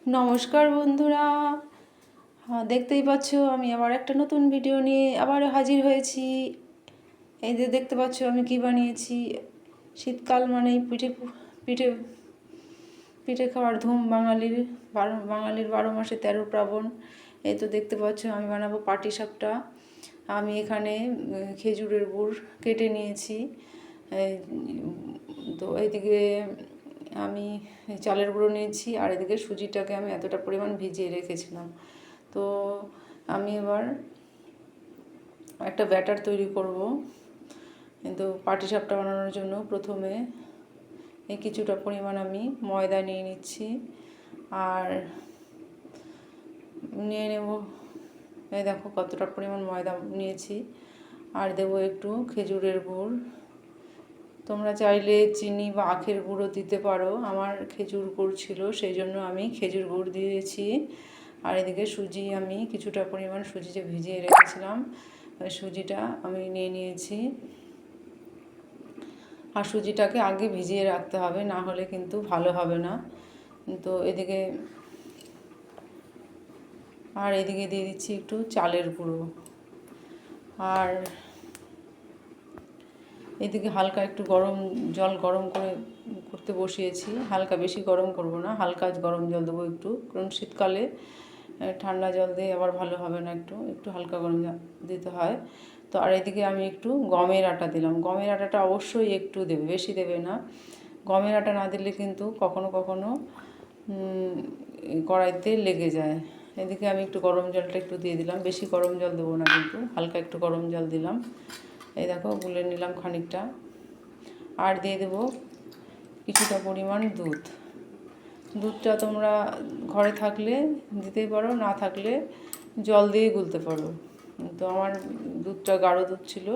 নমস্কার বন্ধুরা। দেখতেই পাচ্ছ আমি আবার একটা নতুন ভিডিও নিয়ে আবার হাজির হয়েছি। এই যে দেখতে পাচ্ছ আমি কি বানিয়েছি। শীতকাল মানেই পিঠে পিঠে পিঠে খাওয়ার ধুম বাঙালির। বাঙালির 12 মাসে 13 পার্বণ। এই তো দেখতে পাচ্ছ আমি বানাবো পাটিসাপটা। আমি এখানে খেজুরের গুড় কেটে নিয়েছি। তো এইদিকে আমি চালের গুঁড়ো নিয়েছি, আর এদিকে সুজিটাকে আমি এতটা পরিমাণ ভিজিয়ে রেখেছিলাম। তো আমি এবার একটা ব্যাটার তৈরি করব। কিন্তু পাটিসাপটা বানানোর জন্য প্রথমে এই কিছুটা পরিমাণ আমি ময়দা নিয়ে নিচ্ছি, আর নিয়ে নেব এই দেখো কতটা পরিমাণ ময়দা নিয়েছি। আর দেবো একটু খেজুরের গুড়। তোমরা চাইলে চিনি বা আখের গুঁড়ো দিতে পারো। আমার খেজুর গুড় ছিল, সেই জন্য আমি খেজুর গুড় দিয়েছি। আর এদিকে সুজি, আমি কিছুটা পরিমাণ সুজি যে ভিজিয়ে রেখেছিলাম, সুজিটা আমি নিয়ে নিয়েছি। আর সুজিটাকে আগে ভিজিয়ে রাখতে হবে, না হলে কিন্তু ভালো হবে না। তো এদিকে দিয়ে দিচ্ছি একটু চালের গুঁড়ো। আর এদিকে হালকা একটু জল গরম করতে বসিয়েছি। হালকা, বেশি গরম করব না, হালকা গরম জল দেবো একটু, কারণ শীতকালে ঠান্ডা জল দিয়ে আবার ভালো হবে না, একটু একটু হালকা গরম দিতে হয়। তো আর এদিকে আমি একটু গমের আটা দিলাম। গমের আটাটা অবশ্যই একটু দেবে, বেশি দেবে না। গমের আটা না দিলে কিন্তু কখনো কখনো কড়াইতে লেগে যায়। এদিকে আমি একটু গরম জলটা একটু দিয়ে দিলাম, বেশি গরম জল দেবো না, কিন্তু হালকা একটু গরম জল দিলাম। এই দেখো গুলে নিলাম খানিকটা। আর দিয়ে দেবো কিছুটা পরিমাণ দুধ। দুধটা তোমরা ঘরে থাকলে দিতেই পারো, না থাকলে জল দিয়ে গুলতে পারো। তো আমার দুধটা গাঢ় দুধ ছিল,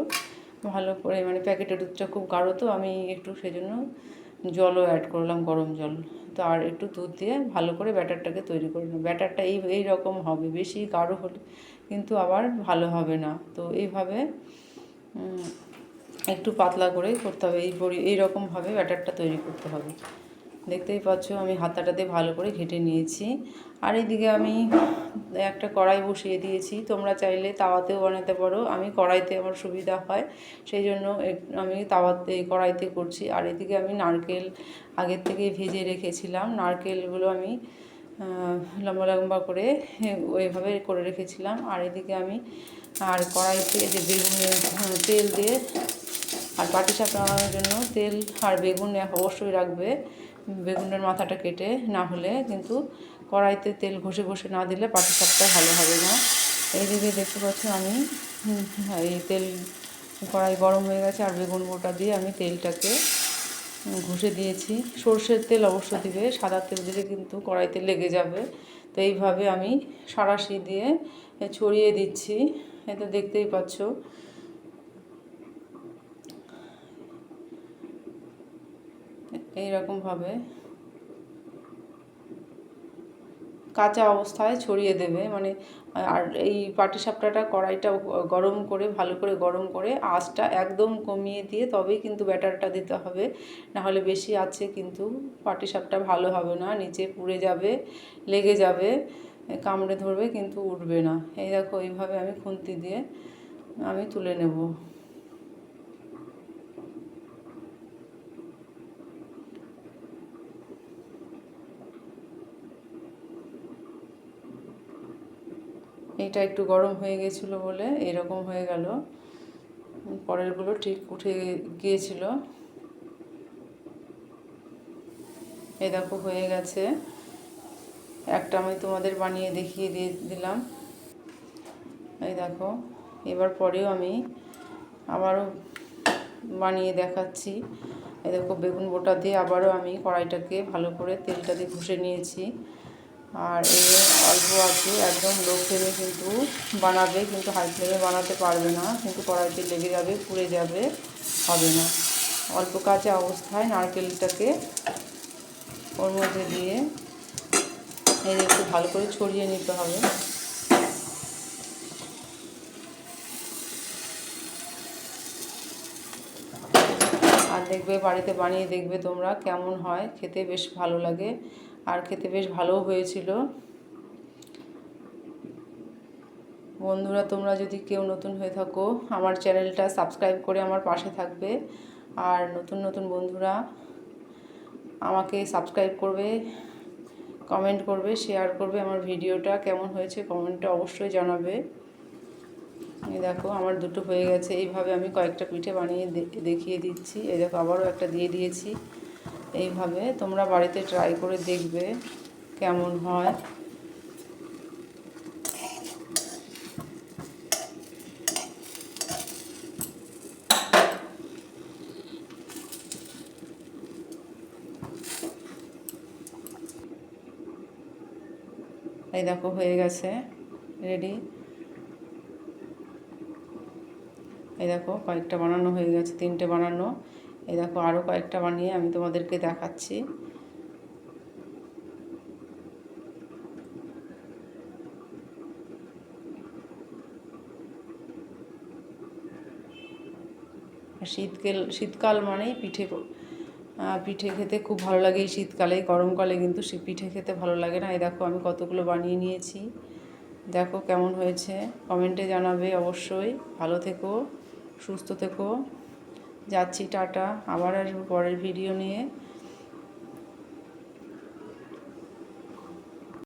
ভালো করে, মানে প্যাকেটের দুধটা খুব গাঢ়, তো আমি একটু সেজন্য জলও অ্যাড করলাম, গরম জল। তো আর একটু দুধ দিয়ে ভালো করে ব্যাটারটাকে তৈরি করে নিলাম। ব্যাটারটা এই রকম হবে, বেশি গাঢ় হলে কিন্তু আবার ভালো হবে না। তো এইভাবে একটু পাতলা করে করতে হবে, এইরকমভাবে ব্যাটারটা তৈরি করতে হবে। দেখতেই পাচ্ছ আমি হাতাটাতে ভালো করে ঘেঁটে নিয়েছি। আর এদিকে আমি একটা কড়াই বসিয়ে দিয়েছি। তোমরা চাইলে তাওয়াতেও বানাতে পারো, আমি কড়াইতে আমার সুবিধা হয়, সেই জন্য আমি কড়াইতে করছি। আর এদিকে আমি নারকেল আগের থেকে ভেজে রেখেছিলাম। নারকেলগুলো আমি লম্বা লম্বা করে ওইভাবে করে রেখেছিলাম। আর এদিকে আমি কড়াইতে যে তেল দিয়ে, আর পাটিসাপটা বানানোর জন্য তেল আর বেগুন অবশ্যই রাখবে। বেগুনের মাথাটা কেটে, না হলে কিন্তু কড়াইতে তেল ঘষে ঘষে না দিলে পাটিসাপটা ভালো হবে না। এইদিকে দেখতে পাচ্ছ আমি এই কড়াই গরম হয়ে গেছে, আর বেগুন গোটা দিয়ে আমি তেলটাকে ঘষে দিয়েছি। সর্ষের তেল অবশ্য দিবে, সাদা তেল দিলে কিন্তু কড়াইতে লেগে যাবে। তো এইভাবে আমি সাঁড়াশি দিয়ে ছড়িয়ে দিচ্ছি। এটা দেখতেই পাচ্ছ। এইরকমভাবে কাঁচা অবস্থায় ছড়িয়ে দেবে, মানে। আর এই পাটিসাপটাটা কড়াইটা গরম করে, ভালো করে গরম করে, আঁচটা একদম কমিয়ে দিয়ে তবেই কিন্তু ব্যাটারটা দিতে হবে। নাহলে বেশি আছে কিন্তু পাটিসাপটা ভালো হবে না, নিচে পুড়ে যাবে, লেগে যাবে, কামড়ে ধরবে কিন্তু উঠবে না। এই দেখো এইভাবে আমি খুন্তি দিয়ে আমি তুলে নেব। এইটা একটু গরম হয়ে গেছিলো বলে এরকম হয়ে গেল, পরেরগুলো ঠিক উঠে গিয়েছিল। এই দেখো হয়ে গেছে। একটা আমি তোমাদের বানিয়ে দেখিয়ে দিলাম। এই দেখো, এবার পরেও আমি আবারও বানিয়ে দেখাচ্ছি। এই দেখো বেগুন বোটা দিয়ে আবারও আমি কড়াইটাকে ভালো করে তেলটা দিয়ে ঘষে নিয়েছি। আর এই অল্প আছে, একদম লো ফ্লেমে কিন্তু বানাবে, কিন্তু হাই ফ্লেমে বানাতে পারবে না, কিন্তু কড়াইতে লেগে যাবে, পুড়ে যাবে, হবে না। অল্প কাঁচা অবস্থায় নারকেলটাকে ওর মধ্যে দিয়ে এই একটু ভালো করে ছড়িয়ে নিতে হবে। আর দেখবে, বাড়িতে বানিয়ে দেখবে তোমরা কেমন হয়, খেতে বেশ ভালো লাগে। আর খেতে বেশ ভালোও হয়েছিল। বন্ধুরা, তোমরা যদি কেউ নতুন হয়ে থাকো আমার চ্যানেলটা সাবস্ক্রাইব করে আমার পাশে থাকবে। আর নতুন নতুন বন্ধুরা আমাকে সাবস্ক্রাইব করবে, কমেন্ট করবে, শেয়ার করবে। আমার ভিডিওটা কেমন হয়েছে কমেন্টে অবশ্যই জানাবে। এই দেখো আমার দুটো হয়ে গেছে। এইভাবে আমি কয়েকটা পিঠে বানিয়ে দেখিয়ে দিচ্ছি। এই দেখো আবারও একটা দিয়ে দিয়েছি। এইভাবে তোমরা বাড়িতে ট্রাই করে দেখবে কেমন হয়। এই দেখো হয়ে গেছে রেডি। এই দেখো কয়েকটা বানানো হয়ে গেছে, 3টে বানানো। এই দেখো আরও কয়েকটা বানিয়ে আমি তোমাদেরকে দেখাচ্ছি। শীতকাল মানেই পিঠে খেতে খুব ভালো লাগে। এই শীতকালে, গরমকালে কিন্তু পিঠে খেতে ভালো লাগে না। এই দেখো আমি কতগুলো বানিয়ে নিয়েছি। দেখো কেমন হয়েছে কমেন্টে জানাবে অবশ্যই। ভালো থেকো, সুস্থ থেকো। যাচ্ছি, টাটা। আবার আসবো পরের ভিডিও নিয়ে।